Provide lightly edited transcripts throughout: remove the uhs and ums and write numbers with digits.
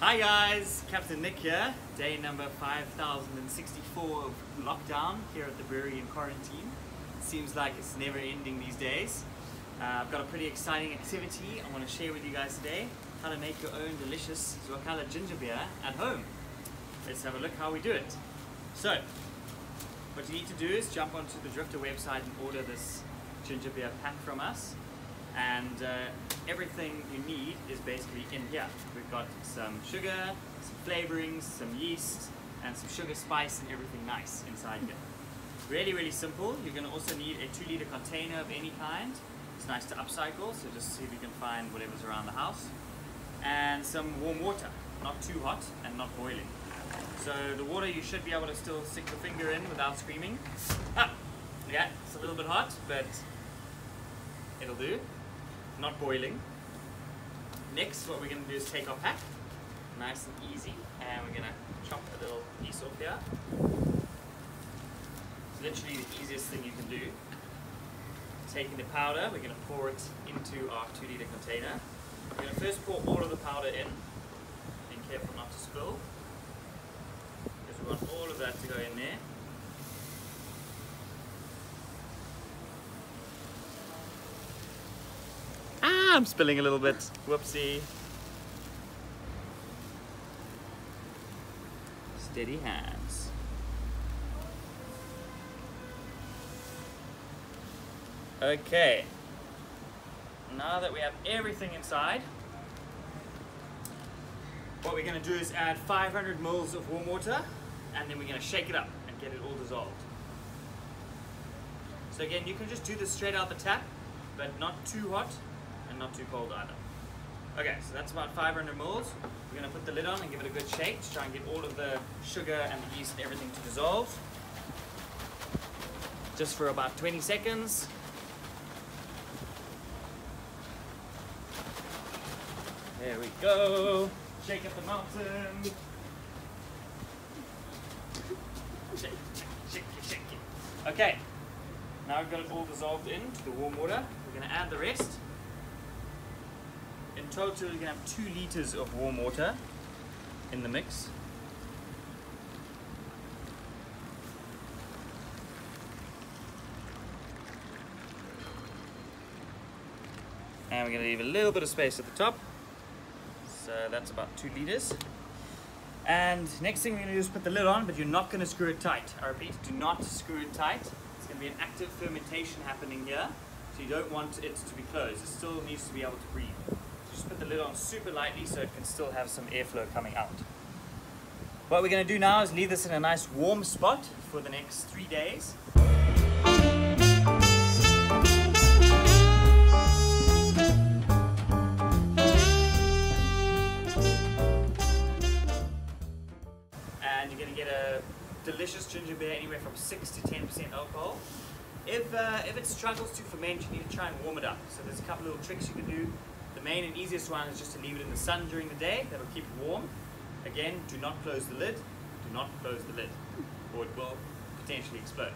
Hi guys, Captain Nick here. Day number 5064 of lockdown here at the brewery in quarantine. Seems like it's never ending these days. I've got a pretty exciting activity I want to share with you guys today. How to make your own delicious Zwakala Ginger Beer at home. Let's have a look how we do it. So, what you need to do is jump onto the Drifter website and order this ginger beer pack from us. And everything you need is basically in here. We've got some sugar, some flavorings, some yeast, and some sugar, spice, and everything nice inside here. Really, really simple. You're going to also need a 2-liter container of any kind. It's nice to upcycle, so just see if you can find whatever's around the house. And some warm water, not too hot and not boiling. So the water you should be able to still stick your finger in without screaming. Yeah, it's a little bit hot, but it'll do. Not boiling. Next, what we're going to do is take our pack, nice and easy, and we're going to chop a little piece off here. It's literally the easiest thing you can do. Taking the powder, we're going to pour it into our 2-liter container. We're going to first pour all of the powder in, being careful not to spill, because we want all of that to go in there. I'm spilling a little bit, whoopsie. Steady hands. Okay, now that we have everything inside, what we're going to do is add 500 ml of warm water, and then we're going to shake it up and get it all dissolved. So again, you can just do this straight out the tap, but not too hot and not too cold either. Okay, so that's about 500 ml. We're going to put the lid on and give it a good shake to try and get all of the sugar and the yeast and everything to dissolve. Just for about 20 seconds. There we go. Shake up the mountain. Shake, shake, shake it. Okay, now we've got it all dissolved into the warm water. We're going to add the rest. In total, you're going to have 2 liters of warm water in the mix. And we're going to leave a little bit of space at the top. So that's about 2 liters. And next thing we're going to do is put the lid on, but you're not going to screw it tight. I repeat, do not screw it tight. It's going to be an active fermentation happening here. So you don't want it to be closed. It still needs to be able to breathe. Just put the lid on super lightly so it can still have some airflow coming out. What we're going to do now is leave this in a nice warm spot for the next 3 days. And you're going to get a delicious ginger beer anywhere from 6 to 10% alcohol. If it struggles to ferment, you need to try and warm it up. So there's a couple little tricks you can do. The main and easiest one is just to leave it in the sun during the day. That'll keep it warm. Again, do not close the lid. Do not close the lid, or it will potentially explode.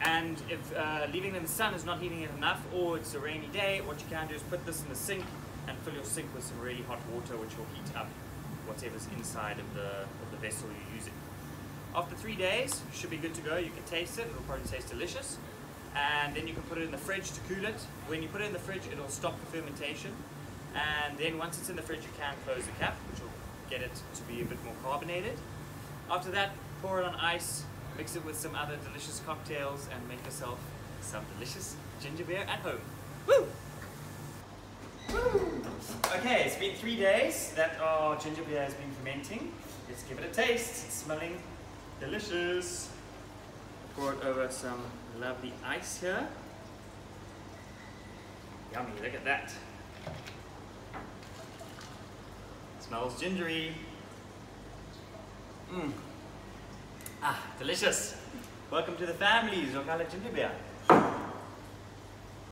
And if leaving it in the sun is not heating it enough, or it's a rainy day, what you can do is put this in the sink and fill your sink with some really hot water, which will heat up whatever's inside of the vessel you're using. After 3 days, you should be good to go. You can taste it. It'll probably taste delicious. And then you can put it in the fridge to cool it. When you put it in the fridge, it'll stop the fermentation. And then once it's in the fridge, you can close the cap, which will get it to be a bit more carbonated. After that, pour it on ice, mix it with some other delicious cocktails, and make yourself some delicious ginger beer at home. Woo! Woo! Okay, it's been 3 days that our ginger beer has been fermenting. Let's give it a taste. It's smelling delicious. Pour it over some lovely ice here. Yummy, look at that. Smells gingery. Delicious. Welcome to the family, Zwakala Ginger Beer.